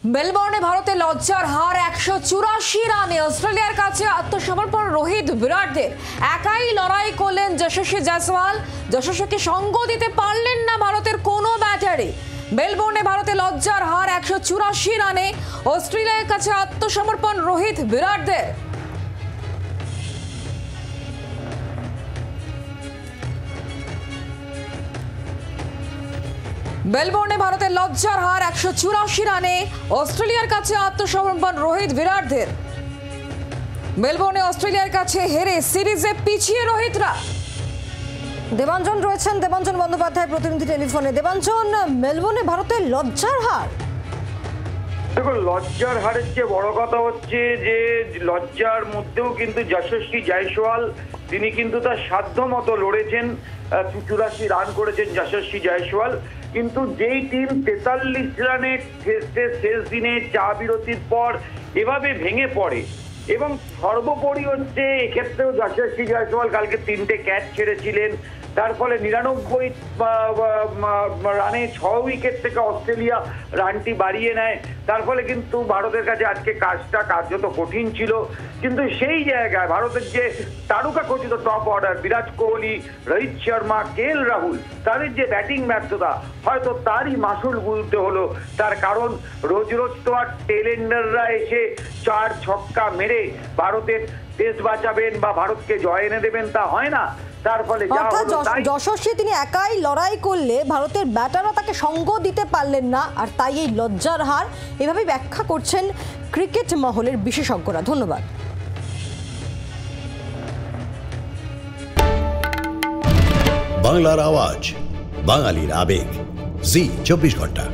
মেলবোর্নে ভারতের লজ্জার হার 184 রানে। অস্ট্রেলিয়ার কাছে আত্মসমর্পণ রোহিত বিরাটদের। একাই লড়াই করলেন যশস্বী জয়সওয়াল। যশস্বীকে সঙ্গ দিতে পারলেন না ভারতের কোনো ব্যাটারি। মেলবোর্নে ভারতের লজ্জার হার 184 রানে। অস্ট্রেলিয়ার কাছে আত্মসমর্পণ রোহিত বিরাটদের। মেলবোর্নে ভারতের লজ্জার হার 184 রানে। অস্ট্রেলিয়ার কাছে আত্মসমর্পণ রোহিত বিরাটদের। মেলবোর্নে অস্ট্রেলিয়ার কাছে হেরে সিরিজে পিছিয়ে রোহিতরা। দেবাঞ্জন রয়েছেন, দেবাঞ্জন বন্দ্যোপাধ্যায় প্রতিনিধি টেলিফোনে। দেবাঞ্জন, মেলবোর্নে ভারতের লজ্জার হার। দেখো, লজ্জার হারের চেয়ে বড় কথা হচ্ছে যে লজ্জার মধ্যেও কিন্তু যশস্বী জয়সওয়াল তিনি কিন্তু তার সাধ্য মতো লড়েছেন। 84 রান করেছেন যশস্বী জয়সওয়াল। কিন্তু যেই টিম 43 রানে শেষ দিনে চা বিরতির পর এভাবে ভেঙে পড়ে, এবং সর্বোপরি হচ্ছে এক্ষেত্রেও যশস্বী জয়সওয়াল কালকে 3টে ক্যাচ ছেড়েছিলেন, তার ফলে 99 রানে 6 উইকেট থেকে অস্ট্রেলিয়া রানটি বাড়িয়ে নেয়। তার ফলে কিন্তু ভারতের কাছে আজকে কাজটা কার্যত কঠিন ছিল। কিন্তু সেই জায়গায় ভারতের যে তারকা খচিত top order Virat Kohli, Rohit Sharma, KL Rahul, তাদের যে ব্যাটিং ব্যর্থতা, হয়তো তারই মাসুল গুনতে হলো। তার কারণ রোজ রোজ তো আর টেলেন্ডাররা এসে 4 ছক্কা মেরে ভারতের দেশ বাঁচাবেন বা ভারতকে জয় এনে দেবেন তা হয় না। তার ফলে যশস্বী তিনি একাই লড়াই করলে ভারতের ব্যাটাররা তাকে সঙ্গ দিতে পারলেন না, আর তাই এই লজ্জার হার। এভাবে ব্যাখ্যা করছেন ক্রিকেট মহলের বিশেষজ্ঞরা। ধন্যবাদ। বাংলার আওয়াজ, বাঙালির আবেগ, জি 24 ঘন্টা।